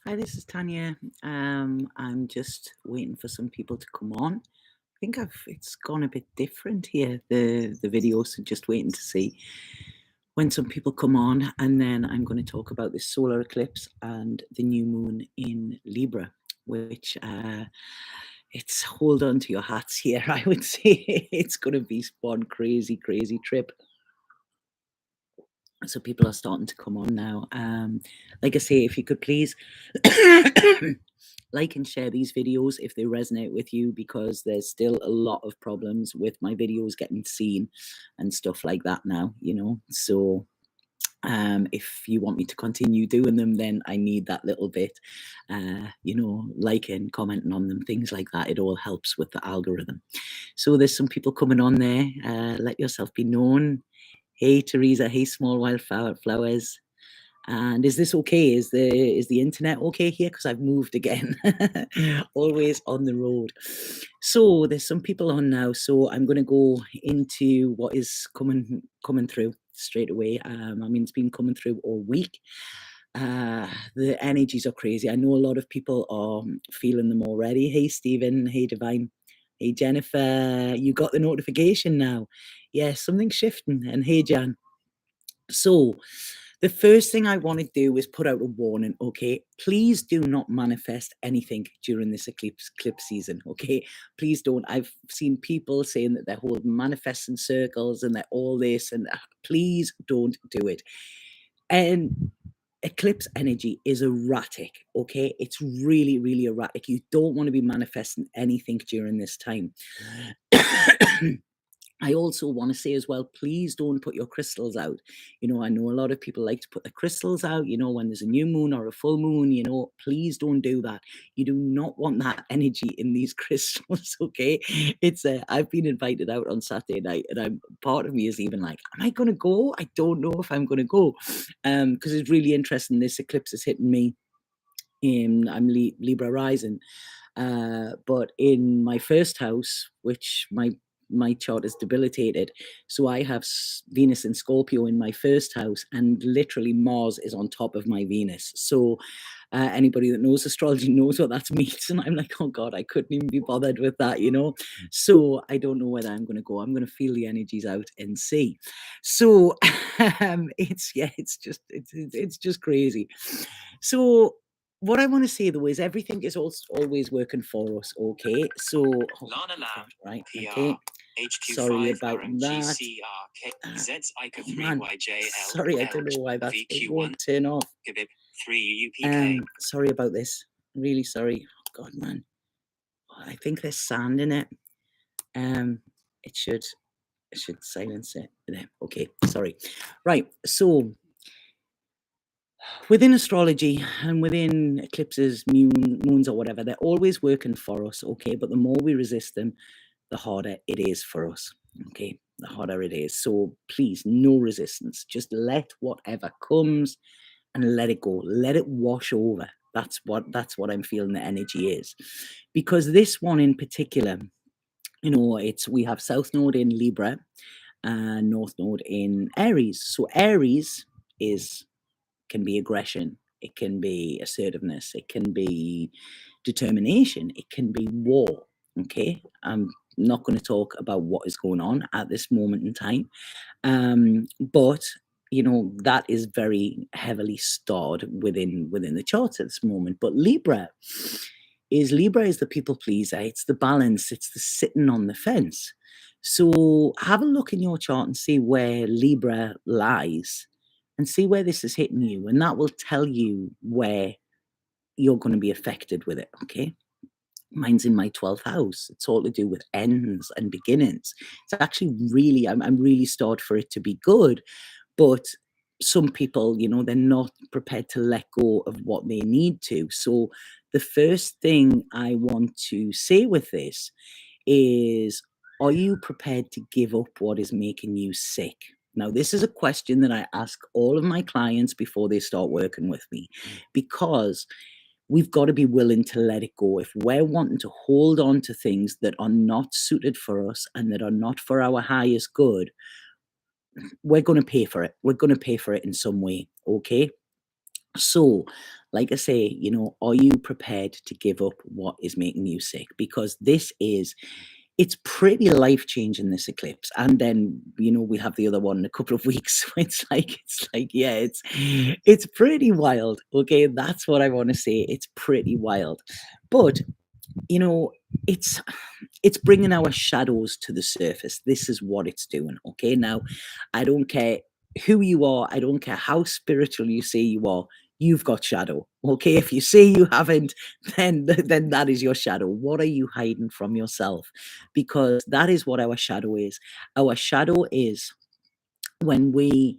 Hi, this is Tanya. I'm just waiting for some people to come on. I think it's gone a bit different here, the video, so just waiting to see when some people come on, and then I'm going to talk about the solar eclipse and the new moon in Libra, which it's hold on to your hats here. I would say it's going to be one crazy trip. So people are starting to come on now. Like I say, if you could please like and share these videos if they resonate with you, because there's still a lot of problems with my videos getting seen and stuff like that now, So if you want me to continue doing them, then I need that little bit, liking, commenting on them, things like that. It all helps with the algorithm. So there's some people coming on there. Let yourself be known. Hey, Teresa. Hey, Small Wildflowers. And is this okay? Is the internet okay here? Because I've moved again. Always on the road. So there's some people on now. So I'm going to go into what is coming through straight away. It's been coming through all week. The energies are crazy. I know a lot of people are feeling them already. Hey, Stephen. Hey, Divine. Hey, Jennifer. You got the notification now. Yes, something's shifting. And hey, Jan. So the first thing I want to do is put out a warning, okay? Please do not manifest anything during this eclipse season, okay? Please don't. I've seen people saying that they're holding manifesting circles and they're all this, and please don't do it. And eclipse energy is erratic, okay? It's really erratic. You don't want to be manifesting anything during this time. I also want to say as well, please don't put your crystals out. I know a lot of people like to put the crystals out, when there's a new moon or a full moon, please don't do that. You do not want that energy in these crystals, okay? I've been invited out on Saturday night, and part of me is even like, am I going to go? I don't know if I'm going to go, because it's really interesting. This eclipse is hitting me. I'm Libra rising, but in my first house, which my chart is debilitated, so I have Venus in Scorpio in my first house, and literally Mars is on top of my Venus. So anybody that knows astrology knows what that means, and I'm like, oh God, I couldn't even be bothered with that, So I don't know whether I'm going to go. I'm going to feel the energies out and see. So it's just crazy. So what I want to say though is everything is also always working for us, okay? So right, okay. Sorry about that. Man, sorry, I don't know why that won't turn off. Sorry about this. Really sorry. Oh, God, man. I think there's sand in it. It should silence it. There. Okay, sorry. Right. So within astrology and within eclipses, moons or whatever, they're always working for us, okay? But the more we resist them, the harder it is for us, okay? The harder it is. So please, no resistance. Just let whatever comes and let it go. Let it wash over. That's what I'm feeling the energy is. Because this one in particular, we have South Node in Libra and North Node in Aries. So Aries can be aggression, it can be assertiveness, it can be determination, it can be war, okay? I'm not going to talk about what is going on at this moment in time, but that is very heavily starred within the charts at this moment. But Libra is the people pleaser, it's the balance, it's the sitting on the fence. So have a look in your chart and see where Libra lies, and see where this is hitting you, and that will tell you where you're going to be affected with it, okay? Mine's in my 12th house. It's all to do with ends and beginnings. It's actually really, I'm really started for it to be good, but some people, they're not prepared to let go of what they need to. So the first thing I want to say with this is, are you prepared to give up what is making you sick? Now, this is a question that I ask all of my clients before they start working with me, because we've got to be willing to let it go. If we're wanting to hold on to things that are not suited for us and that are not for our highest good, we're going to pay for it. We're going to pay for it in some way, okay? So, like I say, are you prepared to give up what is making you sick? Because it's pretty life changing, this eclipse. And then, we have the other one in a couple of weeks. Yeah, it's pretty wild. Okay. That's what I want to say. It's pretty wild. But, you know, it's it's bringing our shadows to the surface. This is what it's doing. Okay. Now, I don't care who you are, I don't care how spiritual you say you are, you've got shadow. Okay. If you say you haven't, then that is your shadow. What are you hiding from yourself? Because that is what our shadow is. Our shadow is when we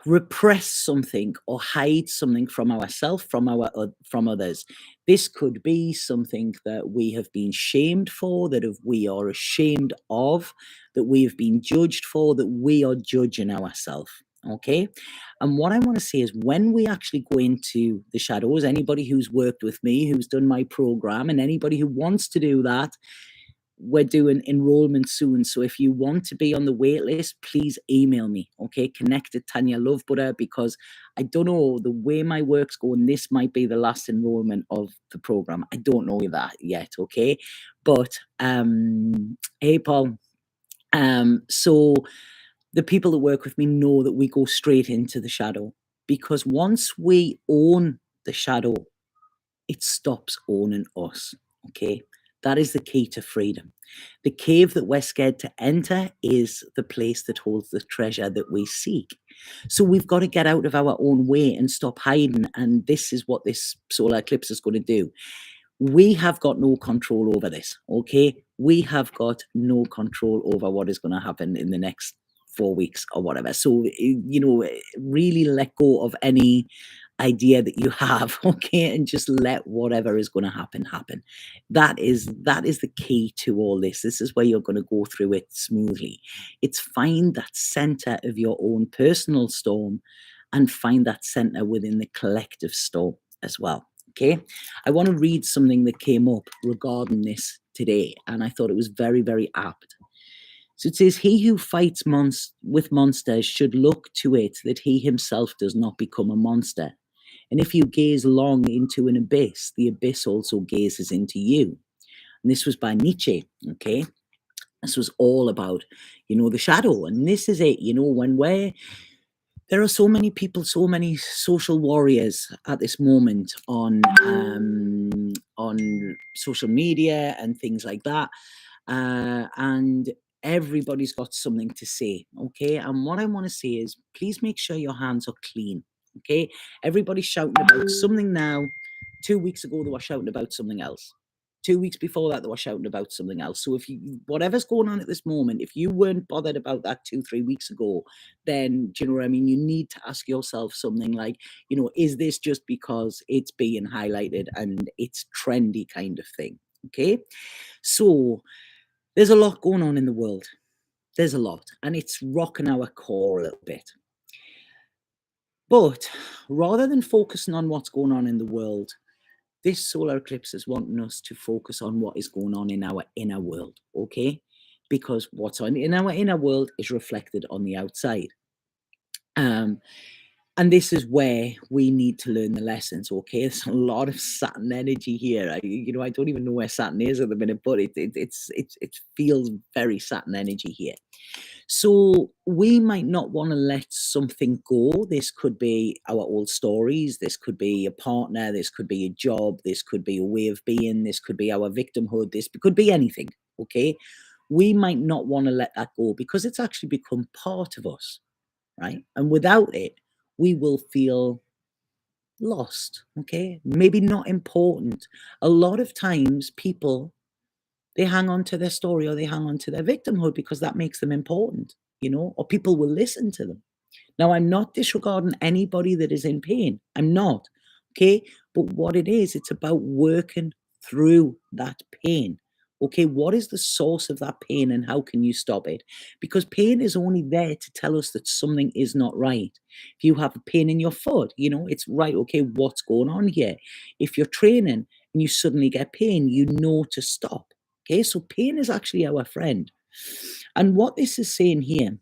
repress something or hide something from ourselves, from others. This could be something that we have been shamed for, we are ashamed of, that we have been judged for, that we are judging ourselves. Okay. And what I want to say is, when we actually go into the shadows, anybody who's worked with me, who's done my program, and anybody who wants to do that, we're doing enrollment soon. So if you want to be on the wait list, please email me. Okay. Connect at Tanya Lovebutter, because I don't know the way my work's going. This might be the last enrollment of the program. I don't know that yet. Okay. But hey Paul. So the people that work with me know that we go straight into the shadow, because once we own the shadow, it stops owning us. Okay. That is the key to freedom. The cave that we're scared to enter is the place that holds the treasure that we seek. So we've got to get out of our own way and stop hiding. And this is what this solar eclipse is going to do. We have got no control over this. Okay. We have got no control over what is going to happen in the next 4 weeks or whatever. So, really let go of any idea that you have. Okay. And just let whatever is going to happen. That is the key to all this. This is where you're going to go through it smoothly. It's find that center of your own personal storm, and find that center within the collective storm as well. Okay. I want to read something that came up regarding this today, and I thought it was very, very apt. So it says, he who fights with monsters should look to it that he himself does not become a monster. And if you gaze long into an abyss, the abyss also gazes into you. And this was by Nietzsche. Okay. This was all about, the shadow. And this is it, there are so many people, so many social warriors at this moment on social media and things like that, and everybody's got something to say. Okay, and what I want to say is, please make sure your hands are clean. Okay, everybody's shouting about something now. 2 weeks ago, they were shouting about something else. 2 weeks before that, they were shouting about something else. So if whatever's going on at this moment, if you weren't bothered about that 2-3 weeks ago, then do you know what I mean? You need to ask yourself something like, is this just because it's being highlighted and it's trendy kind of thing? Okay. So there's a lot going on in the world. There's a lot, and it's rocking our core a little bit. But rather than focusing on what's going on in the world, this solar eclipse is wanting us to focus on what is going on in our inner world. Okay. Because what's on in our inner world is reflected on the outside. And this is where we need to learn the lessons. Okay, there's a lot of Saturn energy here. I don't even know where Saturn is at the minute, but it feels very Saturn energy here. So we might not want to let something go. This could be our old stories. This could be a partner. This could be a job. This could be a way of being. This could be our victimhood. This could be anything. Okay, we might not want to let that go, because it's actually become part of us, right? And without it, we will feel lost. Okay, maybe not important. A lot of times people, they hang on to their story, or they hang on to their victimhood, because that makes them important, or people will listen to them. Now, I'm not disregarding anybody that is in pain. I'm not. Okay. But what it is, it's about working through that pain. Okay. What is the source of that pain, and how can you stop it? Because pain is only there to tell us that something is not right. If you have a pain in your foot, it's right. Okay. What's going on here? If you're training and you suddenly get pain, you know to stop. Okay. So pain is actually our friend. And what this is saying here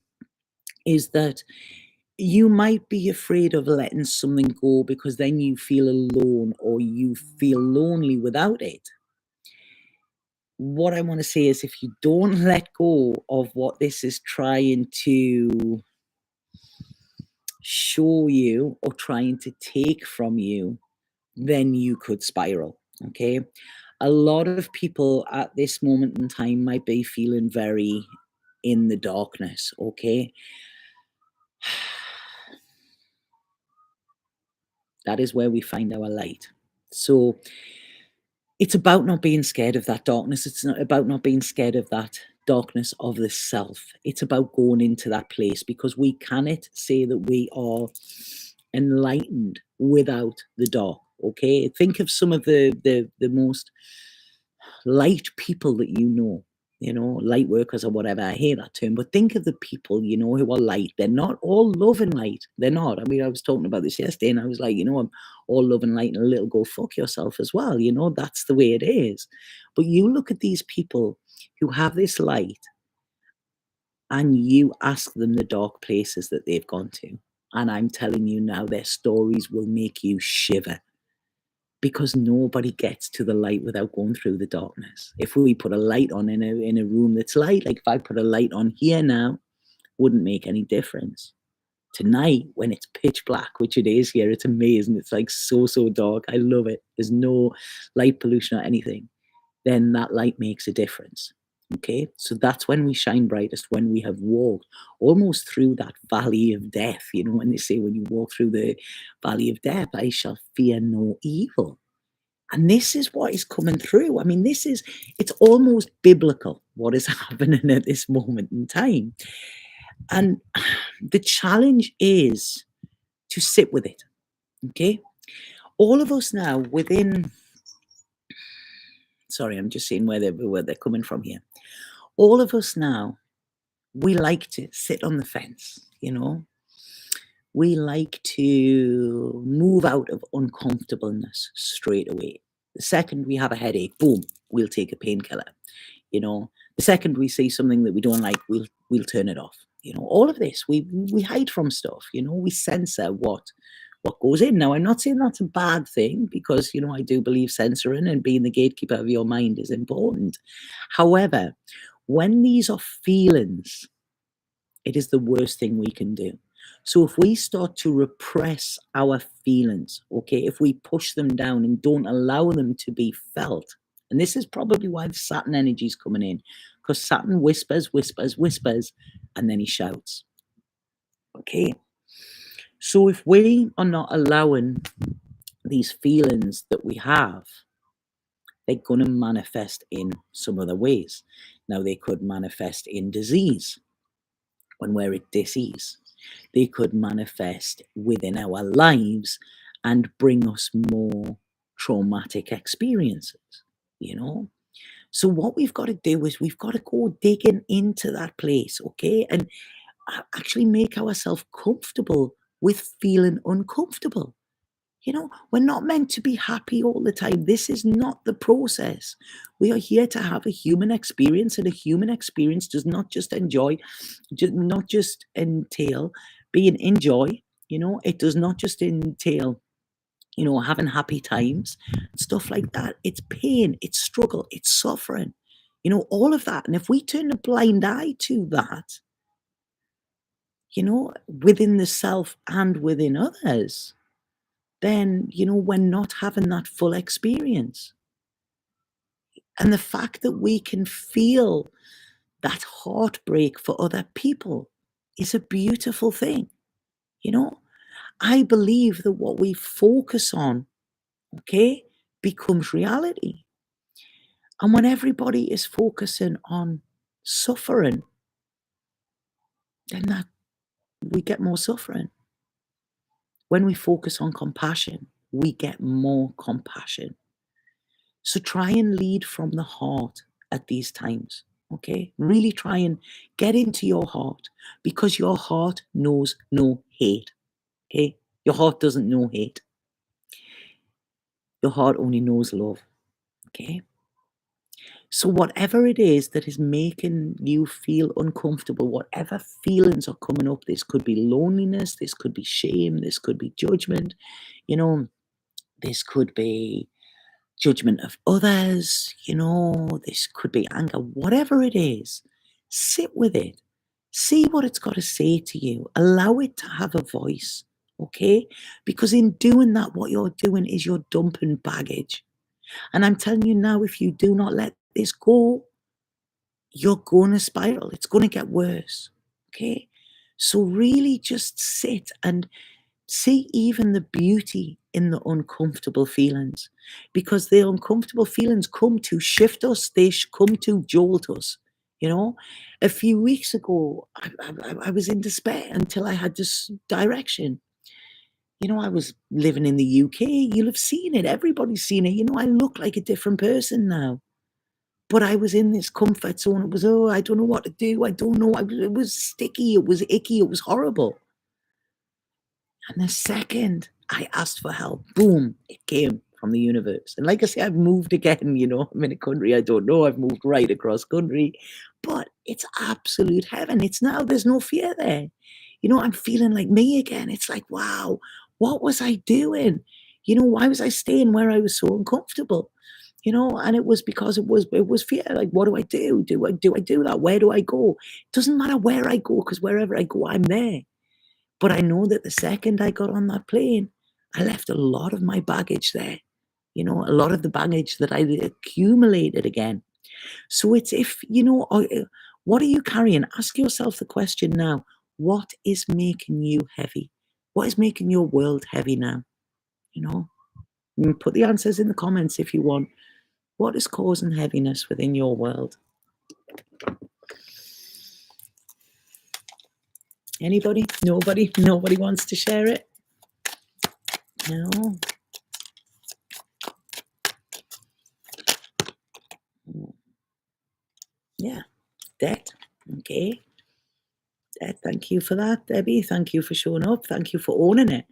is that You might be afraid of letting something go because then you feel alone or you feel lonely without it. What I want to say is if you don't let go of what this is trying to show you or trying to take from you, then you could spiral. Okay. A lot of people at this moment in time might be feeling very in the darkness. Okay. That is where we find our light. So it's about not being scared of that darkness. It's not about not being scared of that darkness of the self. It's about going into that place because we cannot say that we are enlightened without the dark. Okay. Think of some of the most light people that you know, light workers or whatever. I hate that term, but think of the people, you know, who are light. They're not all love and light. They're not. I mean, I was talking about this yesterday and I was like, you know, I'm all love and light and a little go fuck yourself as well. You know, that's the way it is. But you look at these people who have this light and you ask them the dark places that they've gone to. And I'm telling you now, their stories will make you shiver because nobody gets to the light without going through the darkness. If we put a light on in a room that's light, like if I put a light on here now, wouldn't make any difference. Tonight, when it's pitch black, which it is here, it's amazing. It's like so dark. I love it. There's no light pollution or anything. Then that light makes a difference. Okay, so that's when we shine brightest, when we have walked almost through that valley of death. You know, when they say, when you walk through the valley of death, I shall fear no evil. And this is what is coming through. I mean, it's almost biblical what is happening at this moment in time. And the challenge is to sit with it. Okay. All of us now within, sorry, I'm just seeing where they're coming from here. All of us now, we like to sit on the fence, you know. We like to move out of uncomfortableness straight away. The second we have a headache, boom, we'll take a painkiller. You know, the second we see something that we don't like, we'll turn it off. You know, all of this, we hide from stuff. You know, we censor what goes in. Now, I'm not saying that's a bad thing because you know I do believe censoring and being the gatekeeper of your mind is important. However, when these are feelings, it is the worst thing we can do. So if we start to repress our feelings, okay, if we push them down and don't allow them to be felt, and this is probably why the Saturn energy is coming in, because Saturn whispers, whispers, whispers, and then he shouts. Okay. So if we are not allowing these feelings that we have, they're going to manifest in some other ways. Now, they could manifest in disease when we're at disease. They could manifest within our lives and bring us more traumatic experiences, you know? So what we've got to do is we've got to go digging into that place, okay? And actually make ourselves comfortable with feeling uncomfortable. You know, we're not meant to be happy all the time. This is not the process. We are here to have a human experience, and a human experience does not just not just entail being in joy. You know, it does not just entail, you know, having happy times, stuff like that. It's pain, it's struggle, it's suffering, you know, all of that. And if we turn a blind eye to that, you know, within the self and within others, then, you know, we're not having that full experience. And the fact that we can feel that heartbreak for other people is a beautiful thing. You know, I believe that what we focus on, okay, becomes reality. And when everybody is focusing on suffering, then that we get more suffering. When we focus on compassion, we get more compassion. So try and lead from the heart at these times. Okay. Really try and get into your heart because your heart knows no hate. Okay. Your heart doesn't know hate. Your heart only knows love. Okay. So whatever it is that is making you feel uncomfortable, whatever feelings are coming up, this could be loneliness, this could be shame, this could be judgment, you know, this could be judgment of others, this could be anger, whatever it is, sit with it. See what it's got to say to you. Allow it to have a voice, okay? Because in doing that, what you're doing is you're dumping baggage. And I'm telling you now, if you do not let this go, you're going to spiral. It's going to get worse, okay? So really just sit and see even the beauty in the uncomfortable feelings, because the uncomfortable feelings come to shift us, they come to jolt us. You know, a few weeks ago, I was in despair until I had this direction. I was living in the UK. You'll have seen it. Everybody's seen it. I look like a different person now. But I was in this comfort zone. It was, oh, I don't know what to do. I don't know. It was sticky. It was icky. It was horrible. And the second I asked for help, boom, it came from the universe. And like I say, I've moved again, I'm in a country I don't know. I've moved right across country, but it's absolute heaven. It's now, there's no fear there. I'm feeling like me again. It's like, wow, what was I doing? Why was I staying where I was so uncomfortable? And it was because it was fear. Like, what do I do? Do I do that? Where do I go? It doesn't matter where I go, because wherever I go, I'm there. But I know that the second I got on that plane, I left a lot of my baggage there, a lot of the baggage that I accumulated again. So it's if, what are you carrying? Ask yourself the question now. What is making you heavy? What is making your world heavy now? You know, Put the answers in the comments if you want. What is causing heaviness within your world? Anybody? Nobody? Nobody wants to share it? No. Yeah. Debt. Okay. Thank you for that, Debbie. Thank you for showing up. Thank you for owning it.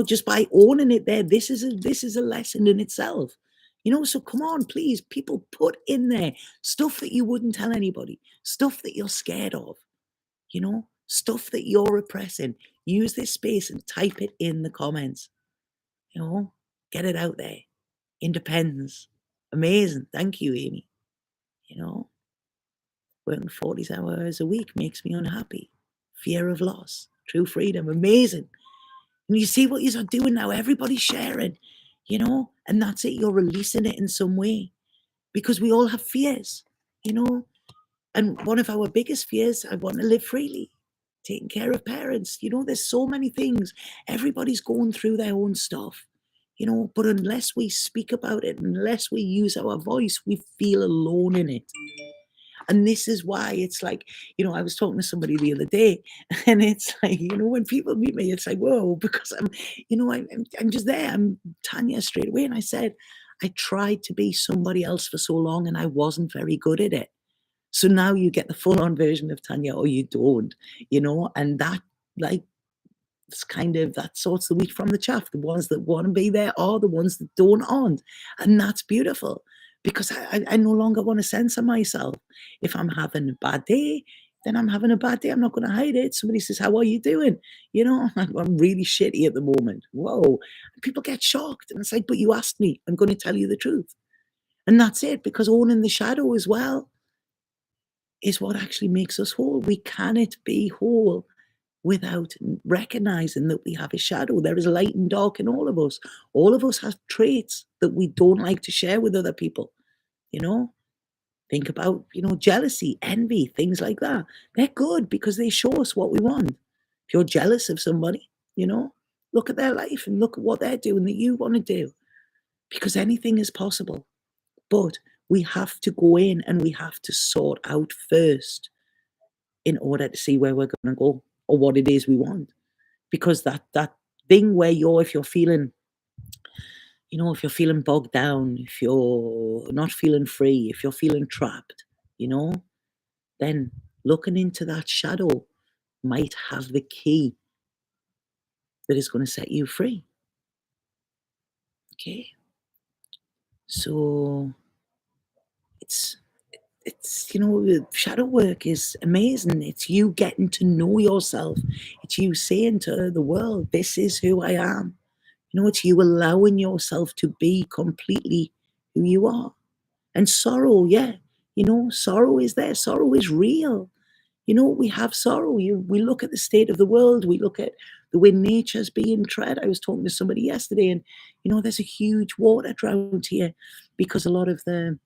Just by owning it there, this is a lesson in itself. So come on, please, people, put in there stuff that you wouldn't tell anybody, stuff that you're scared of, stuff that you're repressing. Use this space and type it in the comments. Get it out there. Independence. Amazing. Thank you, Amy. You know, Working 40 hours a week makes me unhappy. Fear of loss. True freedom. Amazing. And you see what you're doing now? Everybody's sharing, and that's it. You're releasing it in some way, because we all have fears, you know. And one of our biggest fears, I want to live freely, taking care of parents. There's so many things. Everybody's going through their own stuff, but unless we speak about it, unless we use our voice, we feel alone in it. And this is why it's like, I was talking to somebody the other day, and it's like, when people meet me, it's like, whoa, because I'm just there. I'm Tanya straight away. And I said, I tried to be somebody else for so long, and I wasn't very good at it. So now you get the full on version of Tanya, or you don't, and that, like, it's kind of, that sorts the wheat from the chaff. The ones that want to be there are the ones that don't aren't. And that's beautiful, because I no longer want to censor myself. If I'm having a bad day, then I'm having a bad day. I'm not going to hide it. Somebody says, how are you doing? I'm really shitty at the moment. Whoa. And people get shocked. And it's like, but you asked me. I'm going to tell you the truth. And that's it, because owning the shadow as well is what actually makes us whole. We cannot be whole without recognizing that we have a shadow. There is light and dark in all of us. All of us have traits that we don't like to share with other people. You know, think about, jealousy, envy, things like that. They're good because they show us what we want. If you're jealous of somebody, look at their life and look at what they're doing that you want to do, because anything is possible. But we have to go in and we have to sort out first in order to see where we're going to go or what it is we want. Because that thing where if you're feeling, if you're feeling bogged down, if you're not feeling free, if you're feeling trapped, then looking into that shadow might have the key that is going to set you free. Okay. So it's shadow work is amazing. It's you getting to know yourself. It's you saying to the world, this is who I am. It's you allowing yourself to be completely who you are. And sorrow, yeah, sorrow is there. Sorrow is real. We have sorrow. We look at the state of the world. We look at the way nature's being tread. I was talking to somebody yesterday, and there's a huge water drought here because a lot of the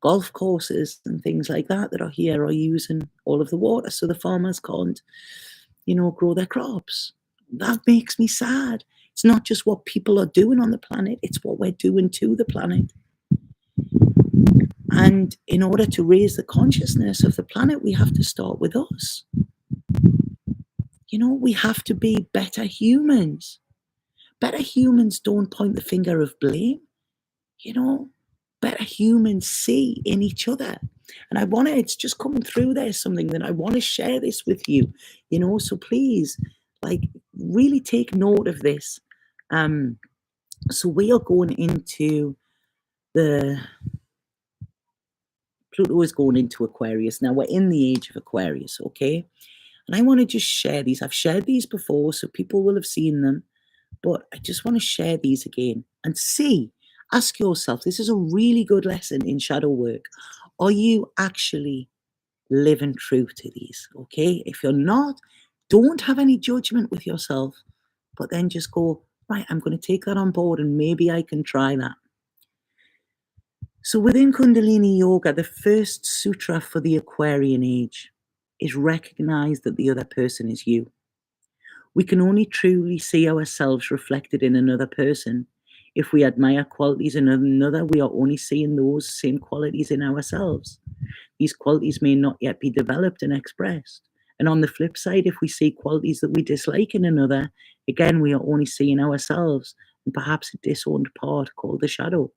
golf courses and things like that are here are using all of the water, so the farmers can't, grow their crops. That makes me sad. It's not just what people are doing on the planet; it's what we're doing to the planet. And in order to raise the consciousness of the planet, we have to start with us. We have to be better humans. Better humans don't point the finger of blame. Better humans see in each other. And it's just coming through there, something that I want to share this with you, so please, really take note of this. So we are going into Pluto is going into Aquarius. Now we're in the age of Aquarius, okay? And I want to just share these. I've shared these before, so people will have seen them, but I just want to share these again and ask yourself, this is a really good lesson in shadow work. Are you actually living true to these? Okay. If you're not, don't have any judgment with yourself, but then just go, right, I'm going to take that on board and maybe I can try that. So within Kundalini Yoga, the first sutra for the Aquarian age is recognize that the other person is you. We can only truly see ourselves reflected in another person. If we admire qualities in another, we are only seeing those same qualities in ourselves. These qualities may not yet be developed and expressed. And on the flip side, if we see qualities that we dislike in another, again, we are only seeing ourselves and perhaps a disowned part called the shadow.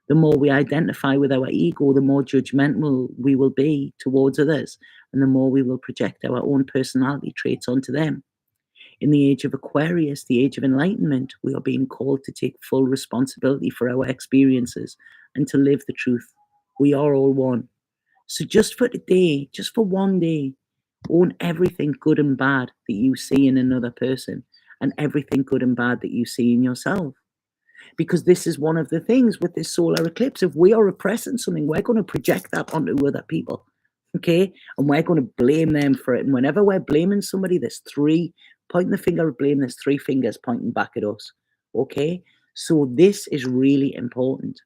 The more we identify with our ego, the more judgmental we will be towards others, and the more we will project our own personality traits onto them. In the age of Aquarius, the age of enlightenment, we are being called to take full responsibility for our experiences and to live the truth. We are all one. So just for today, just for one day, own everything good and bad that you see in another person and everything good and bad that you see in yourself. Because this is one of the things with this solar eclipse. If we are repressing something, we're going to project that onto other people. Okay? And we're going to blame them for it. And whenever we're blaming somebody, pointing the finger of blame, there's three fingers pointing back at us. Okay? So this is really important.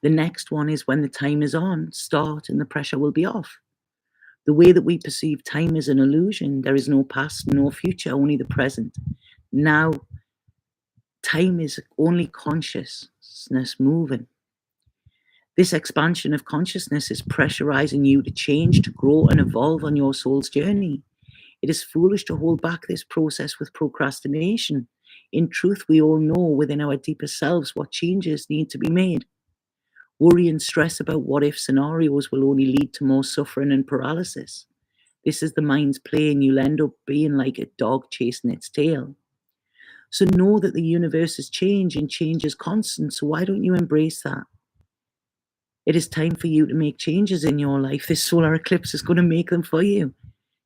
The next one is when the time is on, start and the pressure will be off. The way that we perceive time is an illusion. There is no past, no future, only the present. Now, time is only consciousness moving. This expansion of consciousness is pressurizing you to change, to grow, and evolve on your soul's journey. It is foolish to hold back this process with procrastination. In truth, we all know within our deeper selves what changes need to be made. Worry and stress about what-if scenarios will only lead to more suffering and paralysis. This is the mind's play, and you'll end up being like a dog chasing its tail. So know that the universe is change and change is constant. So why don't you embrace that? It is time for you to make changes in your life. This solar eclipse is going to make them for you.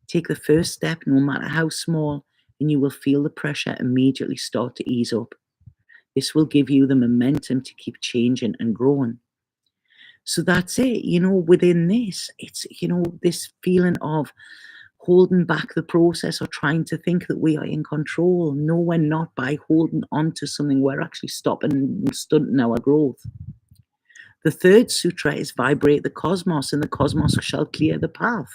Take the first step, no matter how small, and you will feel the pressure immediately start to ease up. This will give you the momentum to keep changing and growing. So that's it. Within this, it's, this feeling of holding back the process or trying to think that we are in control. No, we're not. By holding on to something, we're actually stopping and stunting our growth. The third sutra is vibrate the cosmos, and the cosmos shall clear the path.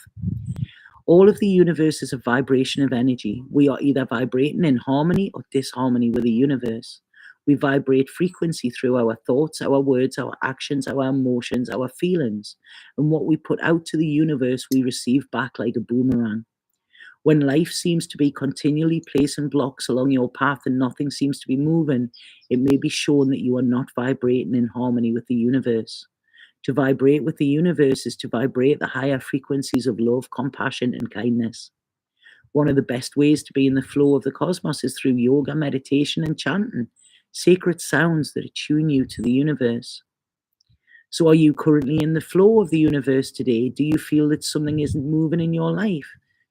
All of the universe is a vibration of energy. We are either vibrating in harmony or disharmony with the universe. We vibrate frequency through our thoughts, our words, our actions, our emotions, our feelings. And what we put out to the universe, we receive back like a boomerang. When life seems to be continually placing blocks along your path and nothing seems to be moving, it may be shown that you are not vibrating in harmony with the universe. To vibrate with the universe is to vibrate the higher frequencies of love, compassion, and kindness. One of the best ways to be in the flow of the cosmos is through yoga, meditation, and chanting, sacred sounds that attune you to the universe. So are you currently in the flow of the universe today? Do you feel that something isn't moving in your life?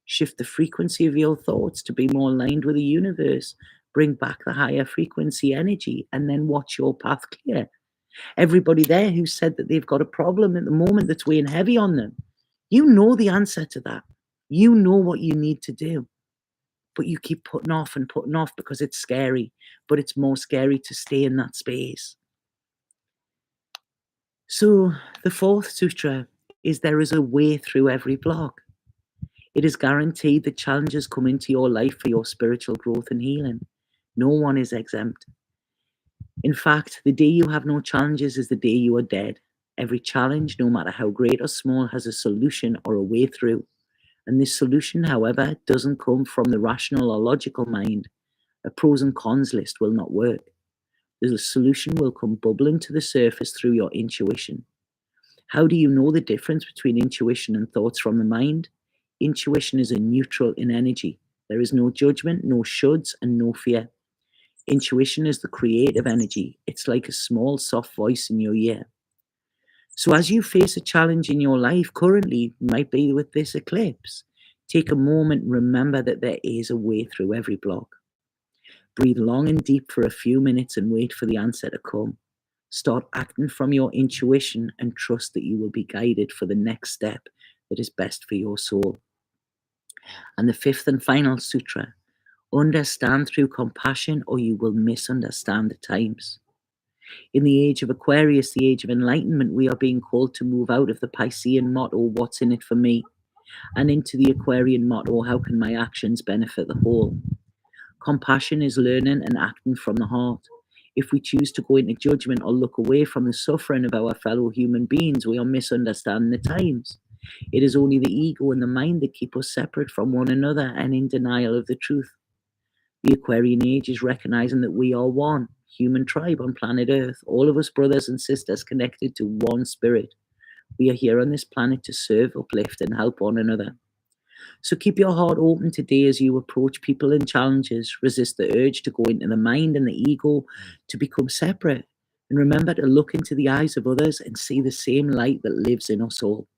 Shift the frequency of your thoughts to be more aligned with the universe. Bring back the higher frequency energy and then watch your path clear. Everybody there who said that they've got a problem at the moment that's weighing heavy on them, you know the answer to that. You know what you need to do, but you keep putting off and putting off because it's scary, but it's more scary to stay in that space. So the fourth sutra is there is a way through every block. It is guaranteed that challenges come into your life for your spiritual growth and healing. No one is exempt. In fact, the day you have no challenges is the day you are dead. Every challenge, no matter how great or small, has a solution or a way through. And this solution, however, doesn't come from the rational or logical mind. A pros and cons list will not work. The solution will come bubbling to the surface through your intuition. How do you know the difference between intuition and thoughts from the mind? Intuition is a neutral in energy. There is no judgment, no shoulds, and no fear. Intuition is the creative energy. It's like a small, soft voice in your ear. So as you face a challenge in your life currently, might be with this eclipse, take a moment and remember that there is a way through every block. Breathe long and deep for a few minutes and wait for the answer to come. Start acting from your intuition and trust that you will be guided for the next step that is best for your soul. And the fifth and final sutra, understand through compassion or you will misunderstand the times. In the age of Aquarius, the age of enlightenment, we are being called to move out of the Piscean motto, what's in it for me, and into the Aquarian motto, how can my actions benefit the whole? Compassion is learning and acting from the heart. If we choose to go into judgment or look away from the suffering of our fellow human beings, we are misunderstanding the times. It is only the ego and the mind that keep us separate from one another and in denial of the truth. The Aquarian age is recognizing that we are one human tribe on planet Earth, all of us brothers and sisters connected to one spirit. We are here on this planet to serve, uplift, and help one another. So keep your heart open today as you approach people and challenges. Resist the urge to go into the mind and the ego to become separate. And remember to look into the eyes of others and see the same light that lives in us all.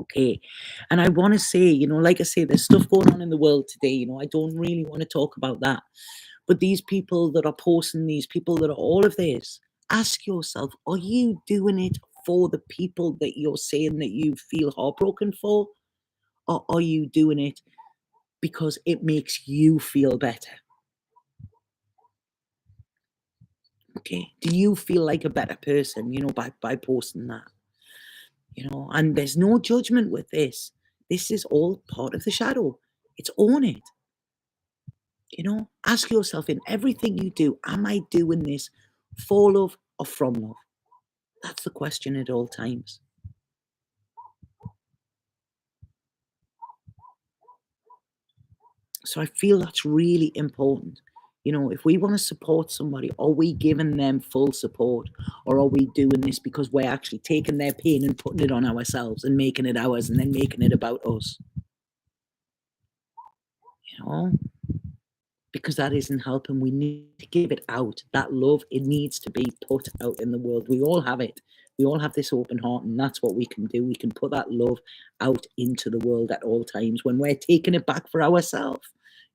Okay. And I want to say, like I say, there's stuff going on in the world today. I don't really want to talk about that. But these people that are posting, these people that are all of this, ask yourself, are you doing it for the people that you're saying that you feel heartbroken for? Or are you doing it because it makes you feel better? Okay. Do you feel like a better person, by posting that? And there's no judgment with this. This is all part of the shadow. It's own it. Ask yourself in everything you do, am I doing this for love or from love? That's the question at all times. So I feel that's really important. If we want to support somebody, are we giving them full support? Or are we doing this because we're actually taking their pain and putting it on ourselves and making it ours and then making it about us? Because that isn't helping. We need to give it out. That love, it needs to be put out in the world. We all have it. We all have this open heart, and that's what we can do. We can put that love out into the world at all times when we're taking it back for ourselves.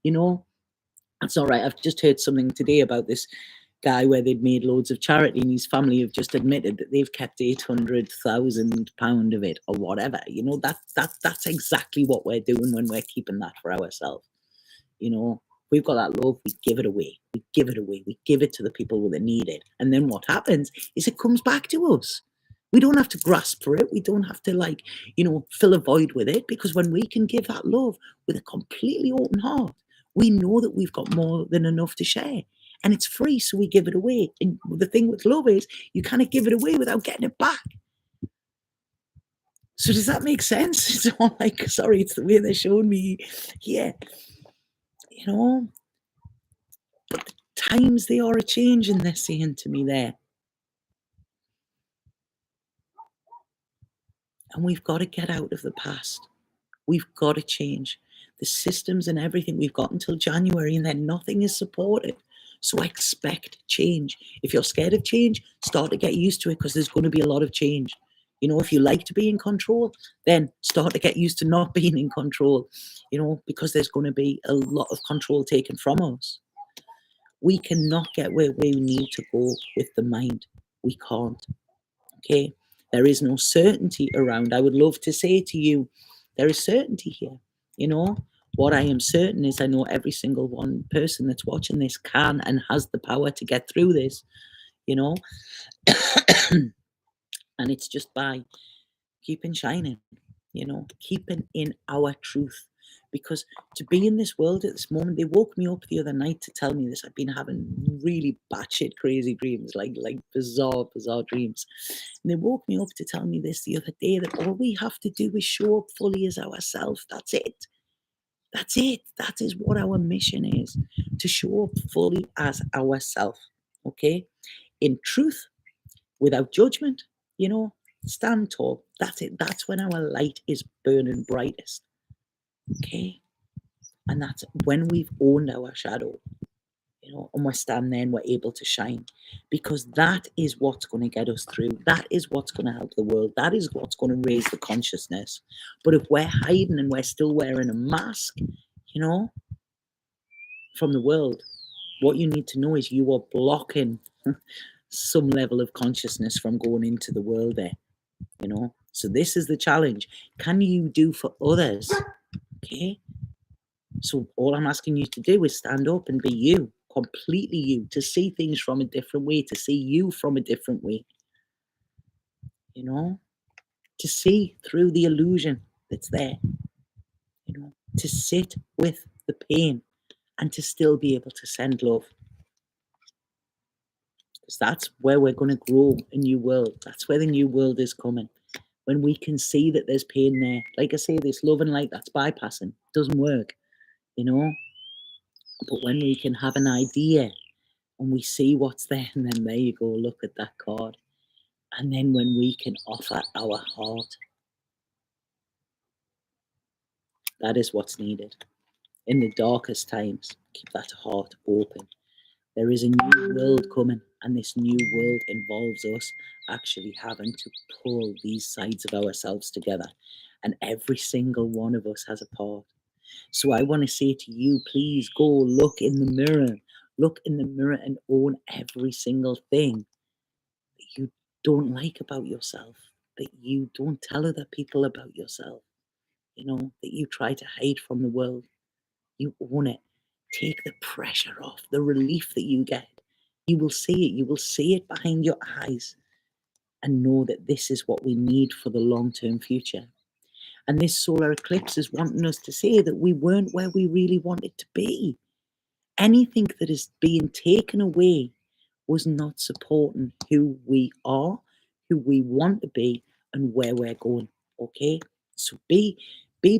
That's all right. I've just heard something today about this guy where they'd made loads of charity, and his family have just admitted that they've kept £800,000 of it or whatever. That's exactly what we're doing when we're keeping that for ourselves. We've got that love, we give it away. We give it away. We give it to the people that need it. And then what happens is it comes back to us. We don't have to grasp for it. We don't have to fill a void with it, because when we can give that love with a completely open heart, we know that we've got more than enough to share. And it's free, so we give it away. And the thing with love is you kind of give it away without getting it back. So does that make sense? It's all like, sorry, it's the way they're showing me here. But the times they are a changing, they're saying to me there. And we've got to get out of the past. We've got to change the systems and everything. We've got until January, and then nothing is supported. So expect change. If you're scared of change, start to get used to it, because there's going to be a lot of change. If you like to be in control, then start to get used to not being in control, because there's going to be a lot of control taken from us. We cannot get where we need to go with the mind. We can't. Okay? There is no certainty around. I would love to say to you, there is certainty here. What I am certain is I know every single one person that's watching this can and has the power to get through this, you know, and it's just by keeping shining, keeping in our truth. Because to be in this world at this moment, they woke me up the other night to tell me this. I've been having really batshit crazy dreams, like bizarre dreams. And they woke me up to tell me this the other day, that all we have to do is show up fully as ourselves. That's it. That's it. That is what our mission is, to show up fully as ourselves. Okay? In truth, without judgment, stand tall. That's it. That's when our light is burning brightest. Okay? And that's when we've owned our shadow, and we're standing there and we're able to shine, because that is what's going to get us through. That is what's going to help the world. That is what's going to raise the consciousness. But if we're hiding and we're still wearing a mask, from the world, what you need to know is you are blocking some level of consciousness from going into the world there, So this is the challenge. Can you do for others? Okay? So all I'm asking you to do is stand up and be you, completely you, to see things from a different way, to see you from a different way, to see through the illusion that's there, to sit with the pain and to still be able to send love. Because that's where we're going to grow a new world. That's where the new world is coming. When we can see that there's pain there. Like I say, this love and light, that's bypassing. Doesn't work, But when we can have an idea and we see what's there, and then there you go, look at that card. And then when we can offer our heart, that is what's needed. In the darkest times, keep that heart open. There is a new world coming, and this new world involves us actually having to pull these sides of ourselves together. And every single one of us has a part. So I want to say to you, please go look in the mirror. Look in the mirror and own every single thing that you don't like about yourself, that you don't tell other people about yourself, that you try to hide from the world. You own it. Take the pressure off, the relief that you get. You will see it. You will see it behind your eyes and know that this is what we need for the long-term future. And this solar eclipse is wanting us to say that we weren't where we really wanted to be. Anything that is being taken away was not supporting who we are, who we want to be, and where we're going. Okay? So be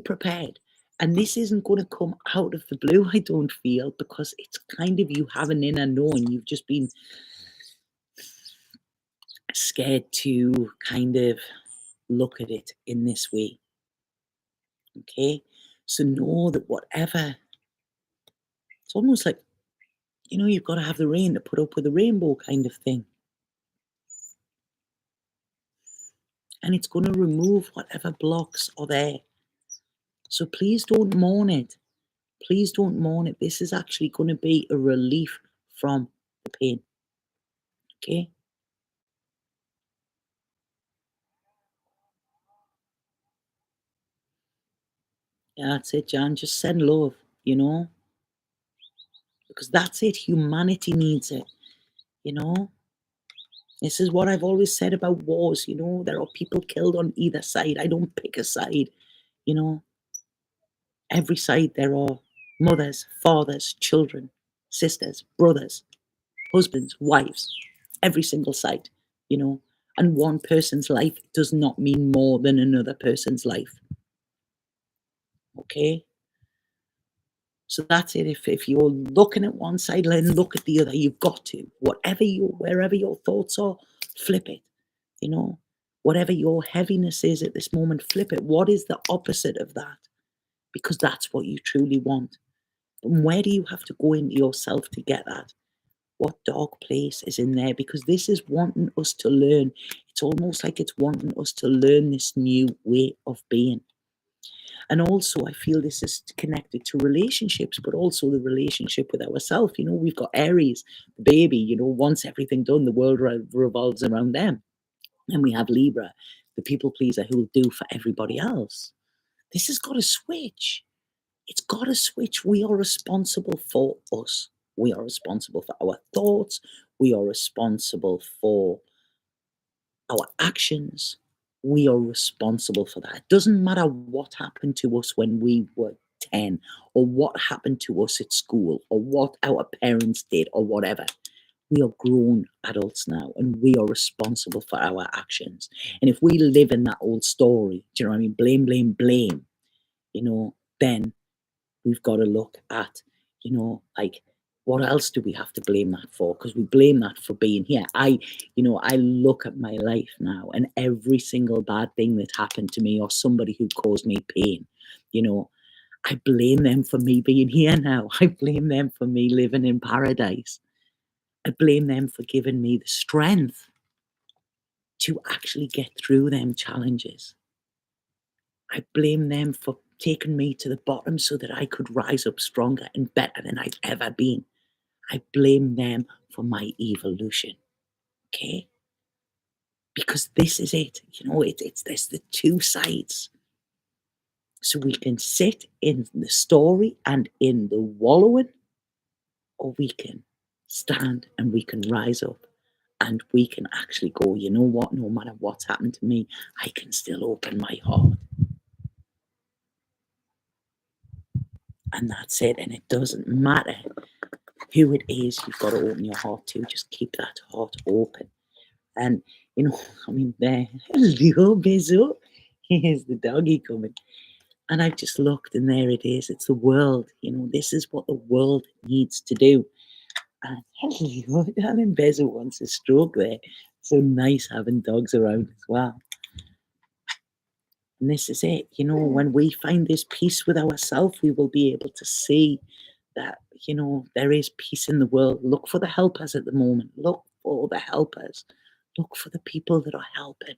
prepared. And this isn't going to come out of the blue, I don't feel, because it's kind of you have an inner knowing. You've just been scared to kind of look at it in this way. Okay? So know that whatever, it's almost like, you've got to have the rain to put up with the rainbow kind of thing. And it's going to remove whatever blocks are there. So please don't mourn it. Please don't mourn it. This is actually going to be a relief from the pain. Okay? Yeah, that's it, Jan. Just send love, because that's it. Humanity needs it, This is what I've always said about wars, There are people killed on either side. I don't pick a side, Every side there are mothers, fathers, children, sisters, brothers, husbands, wives, every single side, And one person's life does not mean more than another person's life. Okay? So that's it. If you're looking at one side, then look at the other. You've got to. Wherever your thoughts are, flip it. Whatever your heaviness is at this moment, flip it. What is the opposite of that? Because that's what you truly want. And where do you have to go into yourself to get that? what dark place is in there, because this is wanting us to learn. It's almost like it's wanting us to learn this new way of being. And also, I feel this is connected to relationships, but also the relationship with ourselves. We've got Aries, the baby, wants everything done, the world revolves around them. And we have Libra, the people pleaser who will do for everybody else. This has got to switch. It's got to switch. We are responsible for us. We are responsible for our thoughts. We are responsible for our actions. We are responsible for that. It doesn't matter what happened to us when we were 10, or what happened to us at school, or what our parents did, or whatever. We are grown adults now, and we are responsible for our actions. And if we live in that old story, do you know what I mean? Blame, blame, blame, then we've got to look at, like, what else do we have to blame that for? Because we blame that for being here. I look at my life now, and every single bad thing that happened to me, or somebody who caused me pain, I blame them for me being here now. I blame them for me living in paradise. I blame them for giving me the strength to actually get through them challenges. I blame them for taking me to the bottom so that I could rise up stronger and better than I've ever been. I blame them for my evolution. Okay? Because this is it. There's the two sides. So we can sit in the story and in the wallowing, or we can stand and we can rise up, and we can actually go, you know what, no matter what's happened to me, I can still open my heart. And that's it. And it doesn't matter who it is you've got to open your heart to. Just keep that heart open. And, there, hello, Bezzo. Here's the doggy coming. And I've just looked, and there it is. It's the world. This is what the world needs to do. And hello, darling, Bezzo wants a stroke there. So nice having dogs around as well. And this is it. When we find this peace with ourselves, we will be able to see that, there is peace in the world. Look for the helpers at the moment. Look for the helpers. Look for the people that are helping,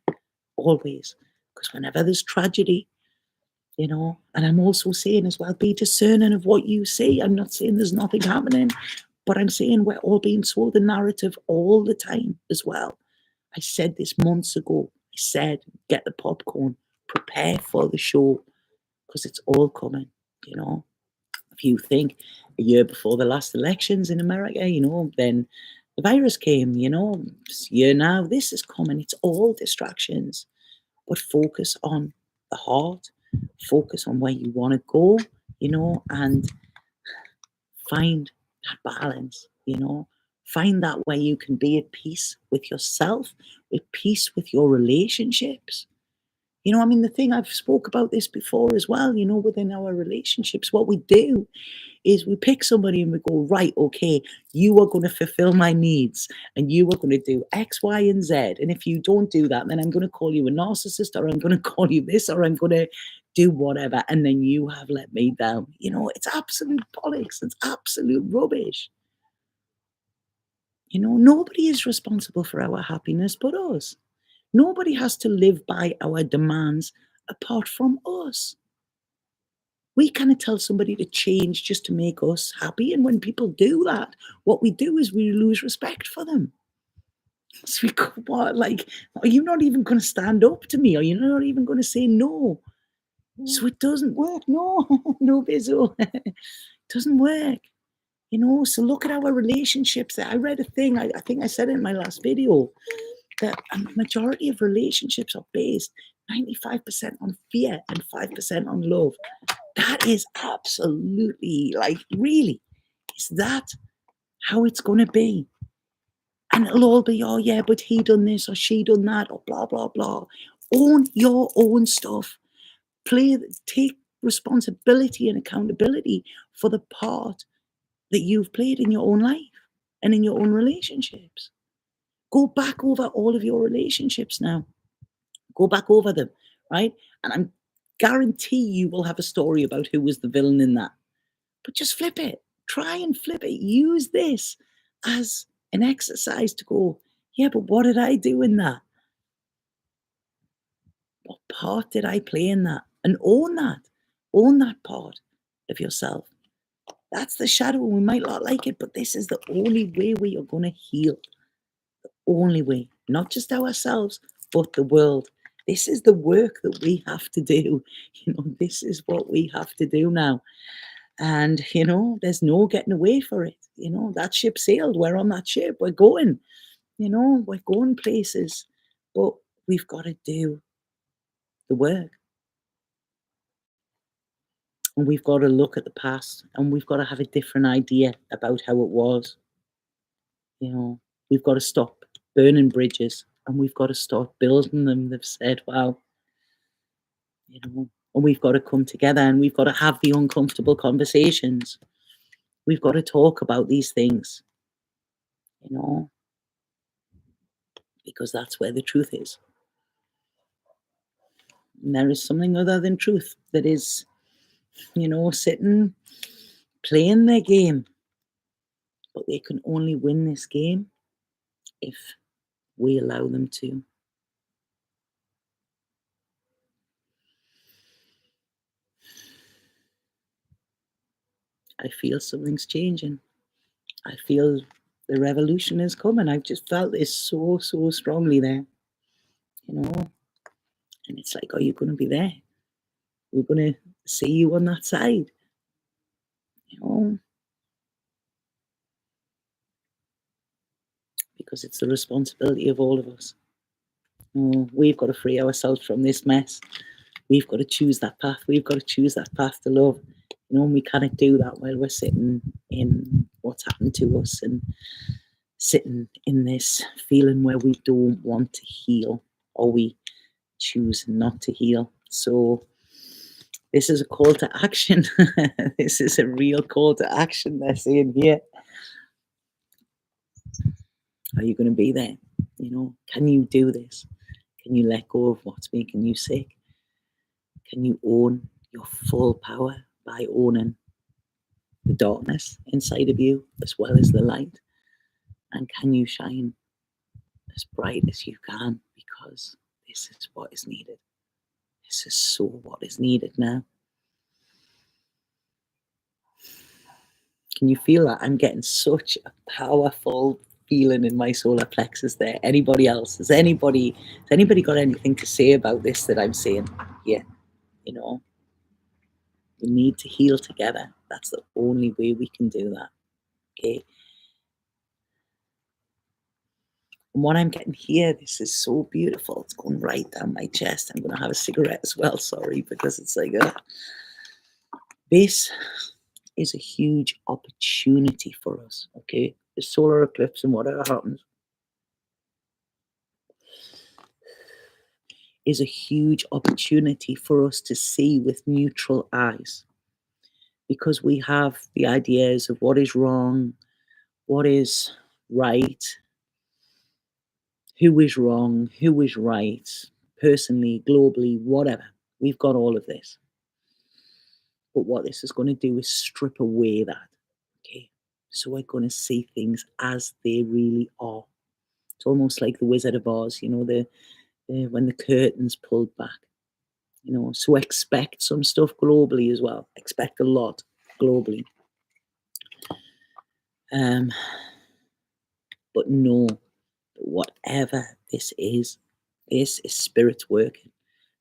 always. Because whenever there's tragedy, and I'm also saying as well, be discerning of what you see. I'm not saying there's nothing happening, but I'm saying we're all being sold the narrative all the time as well. I said this months ago. I said, get the popcorn, prepare for the show, because it's all coming. If you think a year before the last elections in America, then the virus came, this year now, this is coming. It's all distractions. But focus on the heart, focus on where you want to go, and find that balance, find that where you can be at peace with yourself, at peace with your relationships. The thing I've spoke about this before as well, within our relationships, what we do is we pick somebody and we go, right, okay, you are going to fulfill my needs, and you are going to do X, Y, and Z. And if you don't do that, then I'm going to call you a narcissist, or I'm going to call you this, or I'm going to do whatever. And then you have let me down. It's absolute bollocks. It's absolute rubbish. Nobody is responsible for our happiness but us. Nobody has to live by our demands apart from us. We kind tell somebody to change just to make us happy. And when people do that, what we do is we lose respect for them. So we go, what, like, are you not even going to stand up to me? Are you not even going to say no? So it doesn't work. No, no, Bizzo. It doesn't work. So look at our relationships. I read a thing, I think I said it in my last video, that a majority of relationships are based 95% on fear and 5% on love. That is absolutely, like, really, is that how it's going to be? And it'll all be, oh yeah, but he done this or she done that, or blah, blah, blah. Own your own stuff. Take responsibility and accountability for the part that you've played in your own life and in your own relationships. Go back over all of your relationships now. Go back over them, right? And I guarantee you will have a story about who was the villain in that. But just flip it. Try and flip it. Use this as an exercise to go, yeah, but what did I do in that? What part did I play in that? And own that. Own that part of yourself. That's the shadow. We might not like it, but this is the only way we are going to heal. The only way. Not just ourselves, but the world. This is the work that we have to do. This is what we have to do now. And, there's no getting away for it. That ship sailed. We're on that ship. We're going. We're going places. But we've got to do the work. And we've got to look at the past, and we've got to have a different idea about how it was. We've got to stop burning bridges, and we've got to start building them. They've said, wow, and we've got to come together, and we've got to have the uncomfortable conversations. We've got to talk about these things, because that's where the truth is. And there is something other than truth that is, sitting, playing their game. But they can only win this game if we allow them to. I feel something's changing. I feel the revolution is coming. I've just felt this so, so strongly there, and it's like, are you going to be there? We're going to see you on that side, because it's the responsibility of all of us. We've got to free ourselves from this mess. We've got to choose that path. We've got to choose that path to love. And we cannot do that while we're sitting in what's happened to us and sitting in this feeling where we don't want to heal, or we choose not to heal. So this is a call to action. This is a real call to action. They're saying here, are you going to be there? Can you do this? Can you let go of what's making you sick? Can you own your full power by owning the darkness inside of you as well as the light? And can you shine as bright as you can? Because this is what is needed. This is so what is needed now. Can you feel that? I'm getting such a powerful feeling in my solar plexus there. Anybody else? Has anybody got anything to say about this that I'm saying? Yeah, we need to heal together. That's the only way we can do that. Okay. And what I'm getting here, this is so beautiful. It's going right down my chest. I'm going to have a cigarette as well. Sorry, because it's like, this is a huge opportunity for us. Okay. The solar eclipse and whatever happens is a huge opportunity for us to see with neutral eyes, because we have the ideas of what is wrong, what is right, who is wrong, who is right, personally, globally, whatever. We've got all of this. But what this is going to do is strip away that. Okay. So we're going to see things as they really are. It's almost like the Wizard of Oz, when the curtains pulled back. So expect some stuff globally as well. Expect a lot globally. But know that whatever this is spirit working.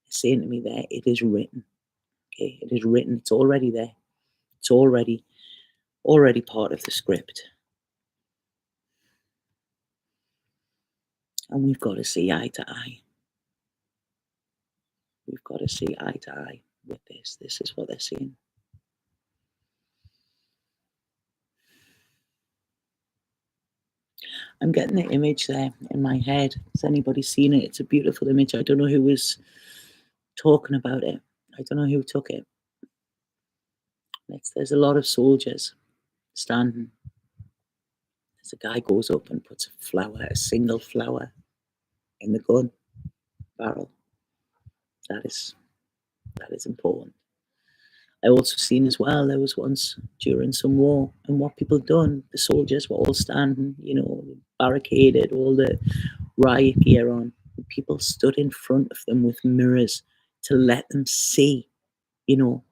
It's saying to me there, it is written. Okay, it is written. It's already there. It's already part of the script. And we've got to see eye to eye. We've got to see eye to eye with this. This is what they're saying. I'm getting the image there in my head. Has anybody seen it? It's a beautiful image. I don't know who was talking about it. I don't know who took it. There's a lot of soldiers standing. As a guy goes up and puts a single flower in the gun barrel. That is important. I also seen as well there was once during some war, and what people done, the soldiers were all standing, barricaded, all the riot gear on. People stood in front of them with mirrors to let them see, you know,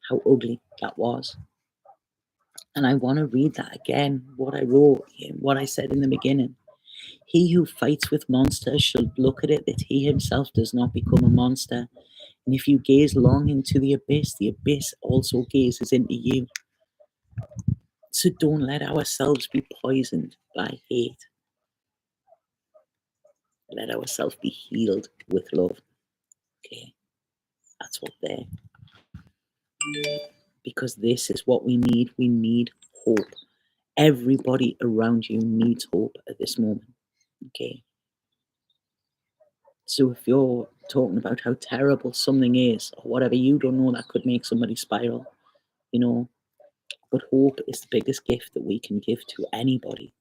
how ugly that was. And I want to read that again, what I wrote, what I said in the beginning. He who fights with monsters shall look at it that he himself does not become a monster. And if you gaze long into the abyss also gazes into you. So don't let ourselves be poisoned by hate. Let ourselves be healed with love. Okay, that's what they're. Because this is what we need. We need hope. Everybody around you needs hope at this moment. Okay. So if you're talking about how terrible something is or whatever, you don't know that could make somebody spiral, you know. But hope is the biggest gift that we can give to anybody.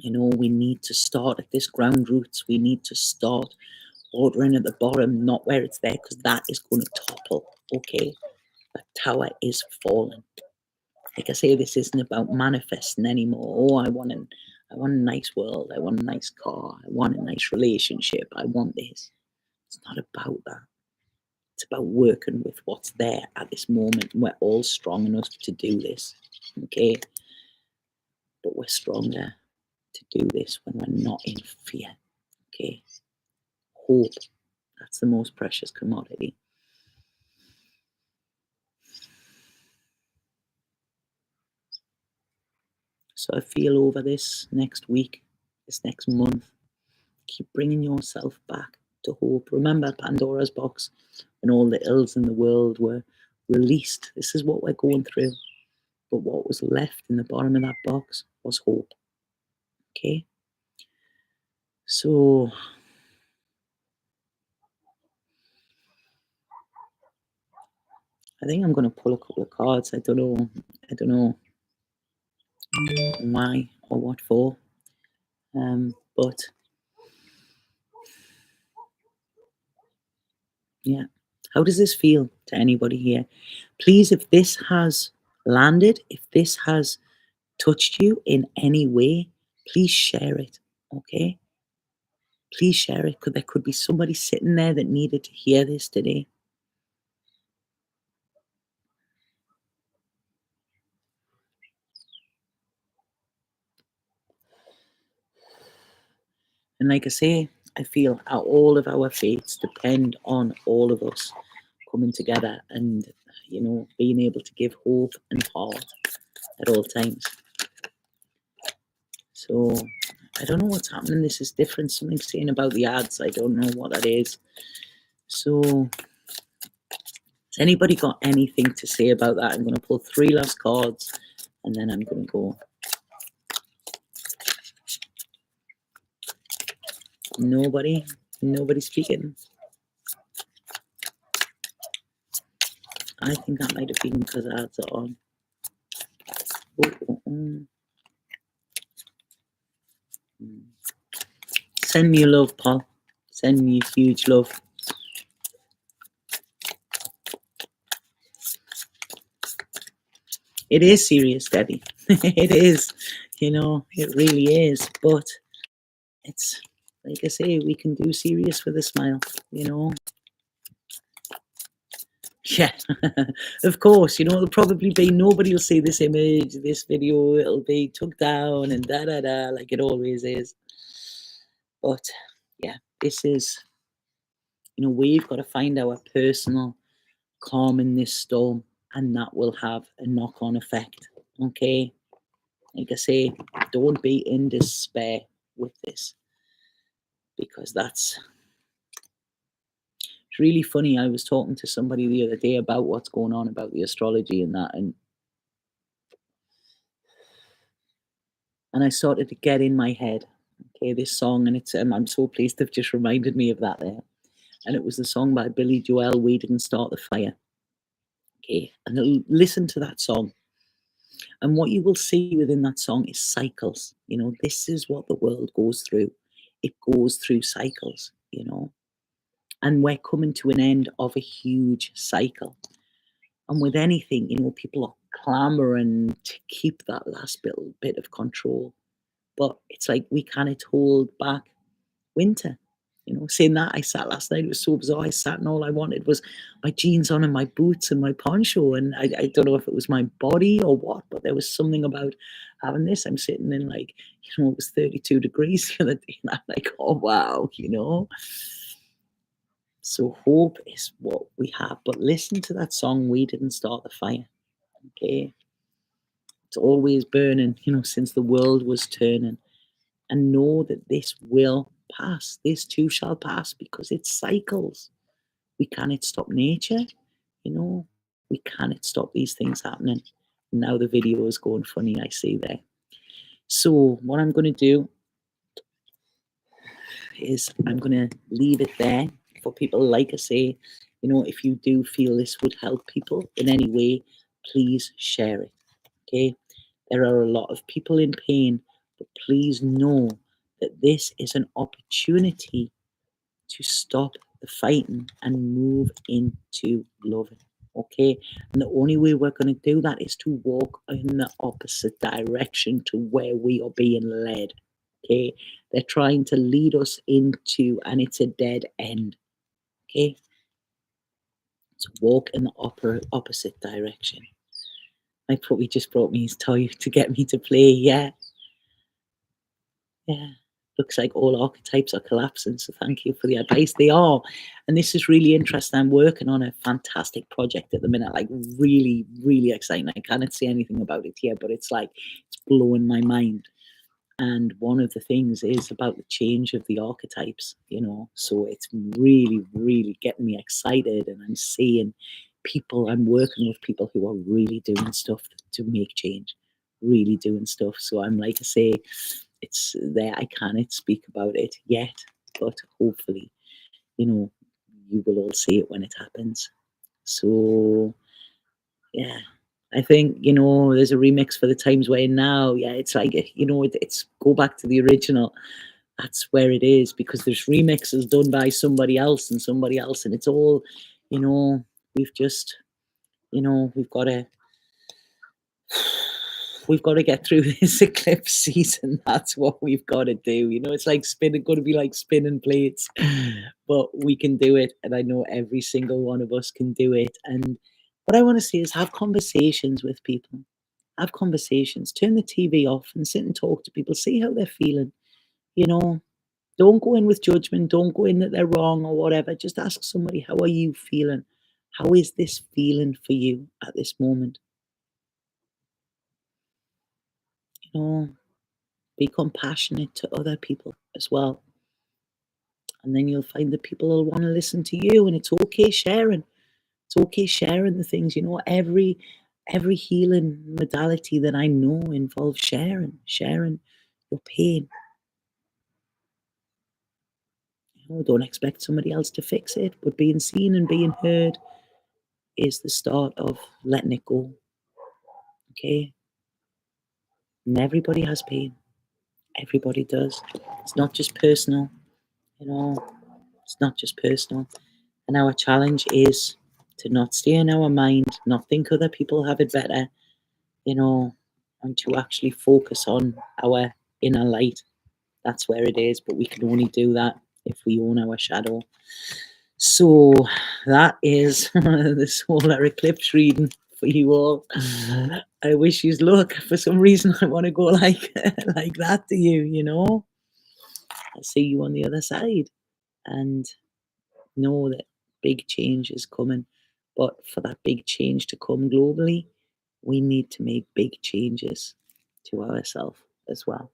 We need to start at this ground roots. We need to start ordering at the bottom, not where it's there, because that is going to topple. Okay. That tower is falling. Like I say, this isn't about manifesting anymore. Oh, I want a nice world. I want a nice car. I want a nice relationship. I want this. It's not about that. It's about working with what's there at this moment. We're all strong enough to do this. Okay. But we're stronger to do this when we're not in fear. Okay. Hope. That's the most precious commodity. So I feel over this next week, this next month, keep bringing yourself back to hope. Remember Pandora's box, when all the ills in the world were released. This is what we're going through. But what was left in the bottom of that box was hope. Okay? So I think I'm going to pull a couple of cards. I don't know why or what for. But yeah, how does this feel to anybody here? Please, if this has landed, if this has touched you in any way, please share it. Okay? Please share it, because there could be somebody sitting there that needed to hear this today. And like I say, I feel all of our fates depend on all of us coming together and, being able to give hope and heart at all times. So I don't know what's happening. This is different. Something's saying about the ads. I don't know what that is. So has anybody got anything to say about that? I'm going to pull 3 last cards and then I'm going to go. Nobody speaking. I think that might have been because ads are on. Send me love, Paul. Send me huge love. It is serious, Debbie. It is. It really is. But it's, like I say, we can do serious with a smile, Yeah, of course. It'll probably be, nobody will see this image, this video. It'll be took down and da-da-da, like it always is. But yeah, this is, we've got to find our personal calm in this storm, and that will have a knock-on effect. Okay, like I say, don't be in despair with this, because it's really funny. I was talking to somebody the other day about what's going on about the astrology and that, and I started to get in my head, okay, this song, and it's I'm so pleased they've just reminded me of that there. And it was the song by Billy Joel, We Didn't Start the Fire. Okay, and listen to that song. And what you will see within that song is cycles. This is what the world goes through. It goes through cycles, and we're coming to an end of a huge cycle. And with anything, people are clamoring to keep that last little bit of control. But it's like we cannot hold back winter. Saying that, I sat last night, it was so bizarre. I sat and all I wanted was my jeans on and my boots and my poncho. And I don't know if it was my body or what, but there was something about having this. I'm sitting in like, it was 32 degrees the other day. And I'm like, oh, wow. So hope is what we have. But listen to that song, We Didn't Start the Fire. Okay. It's always burning, since the world was turning. And know that this will pass. This too shall pass because it cycles. We cannot stop nature, you know. We cannot stop these things happening. Now the video is going funny, I see there. So what I'm going to do is I'm going to leave it there for people. Like I say, if you do feel this would help people in any way, please share it. Okay. There are a lot of people in pain, but please know that this is an opportunity to stop the fighting and move into loving. Okay. And the only way we're going to do that is to walk in the opposite direction to where we are being led. Okay. They're trying to lead us into, and it's a dead end. Okay. So walk in the opposite direction. My puppy just brought me his toy to get me to play. Yeah. Yeah. Looks like all archetypes are collapsing. So thank you for the advice. They are. And this is really interesting. I'm working on a fantastic project at the minute, like really, really exciting. I cannot say anything about it yet, but it's like, it's blowing my mind. And one of the things is about the change of the archetypes. So it's really, really getting me excited. And I'm seeing people, I'm working with people who are really doing stuff to make change, really doing stuff. So I'm like I say, it's there. I cannot speak about it yet, but hopefully, you will all see it when it happens. So yeah, I think, there's a remix for the times we're in now. Yeah, it's like, it's go back to the original. That's where it is, because there's remixes done by somebody else and somebody else, and it's all, we've just, we've got to get through this eclipse season. That's what we've got to do. It's like going to be like spinning plates, but we can do it. And I know every single one of us can do it. And what I want to say is have conversations with people. Have conversations. Turn the TV off and sit and talk to people. See how they're feeling. You know, don't go in with judgment. Don't go in that they're wrong or whatever. Just ask somebody, how are you feeling? How is this feeling for you at this moment? You know, be compassionate to other people as well. And then you'll find that people will want to listen to you, and it's okay sharing. It's okay sharing the things, every healing modality that I know involves sharing your pain. Don't expect somebody else to fix it, but being seen and being heard is the start of letting it go. Okay? And everybody has pain. Everybody does. It's not just personal, you know, it's not just personal. And our challenge is to not stay in our mind, not think other people have it better, and to actually focus on our inner light. That's where it is, but we can only do that if we own our shadow. So that is the solar eclipse reading for you all. I wish you luck. For some reason, I want to go like like that to you. I'll see you on the other side, and know that big change is coming. But for that big change to come globally, we need to make big changes to ourselves as well.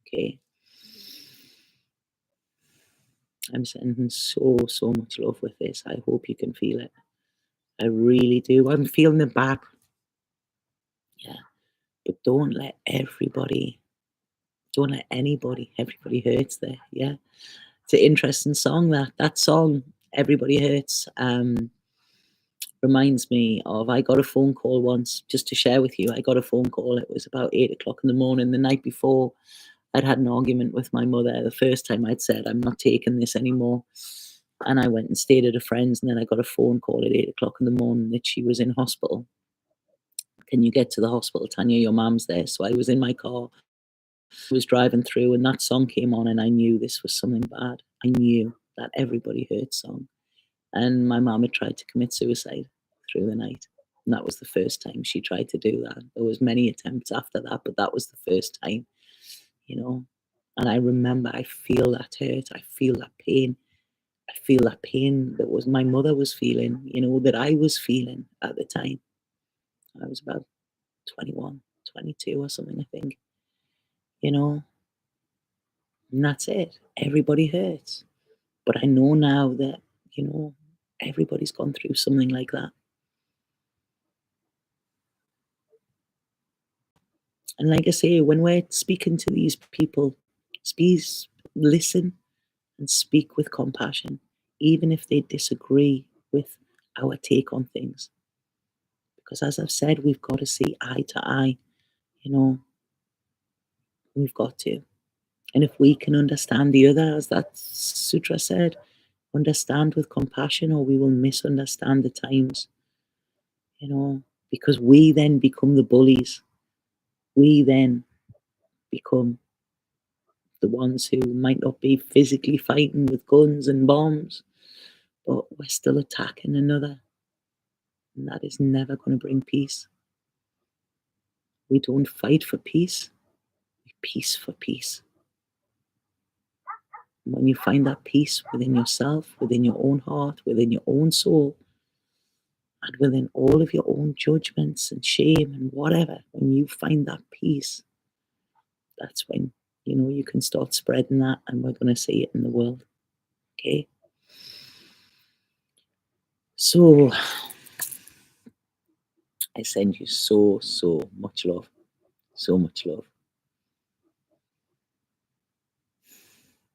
Okay. I'm sending so, so much love with this. I hope you can feel it. I really do. I'm feeling it back. Yeah. But don't let everybody hurts there. Yeah. It's an interesting song, that song, Everybody Hurts. Reminds me of, I got a phone call once, just to share with you. I got a phone call. It was about 8 o'clock in the morning the night before. I'd had an argument with my mother. The first time I'd said, I'm not taking this anymore. And I went and stayed at a friend's, and then I got a phone call at 8 o'clock in the morning that she was in hospital. Can you get to the hospital, Tanya? Your mom's there. So I was in my car, was driving through, and that song came on, and I knew this was something bad. I knew that Everybody Hurts song. And my mom had tried to commit suicide through the night. And that was the first time she tried to do that. There was many attempts after that, but that was the first time, you know. And I remember I feel that hurt. I feel that pain. I feel that pain that was my mother was feeling, that I was feeling at the time. I was about 21, 22 or something, I think, you know, and that's it. Everybody hurts. But I know now that, you know, everybody's gone through something like that. And like I say, when we're speaking to these people, please listen and speak with compassion, even if they disagree with our take on things. Because as I've said, we've got to see eye to eye, you know, we've got to. And if we can understand the other, as that sutra said, understand with compassion, or we will misunderstand the times, because we then become the bullies. We then become the ones who might not be physically fighting with guns and bombs, but we're still attacking another. And that is never going to bring peace. We don't fight for peace, we peace for peace. And when you find that peace within yourself, within your own heart, within your own soul, and within all of your own judgments and shame and whatever, when you find that peace, that's when, you can start spreading that, and we're going to see it in the world. Okay? So, I send you so, so much love. So much love.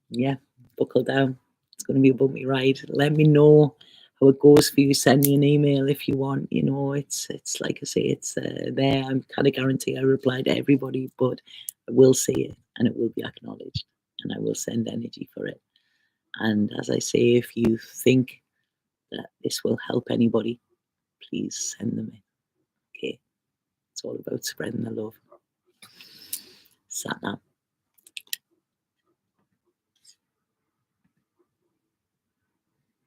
Yeah, buckle down. It's going to be a bumpy ride. Let me know how it goes for you. Send me an email if you want. It's like I say, it's there. I kind of guarantee I reply to everybody, but I will see it and it will be acknowledged, and I will send energy for it. And as I say, if you think that this will help anybody, please send them in. Okay, it's all about spreading the love. Sat Nam.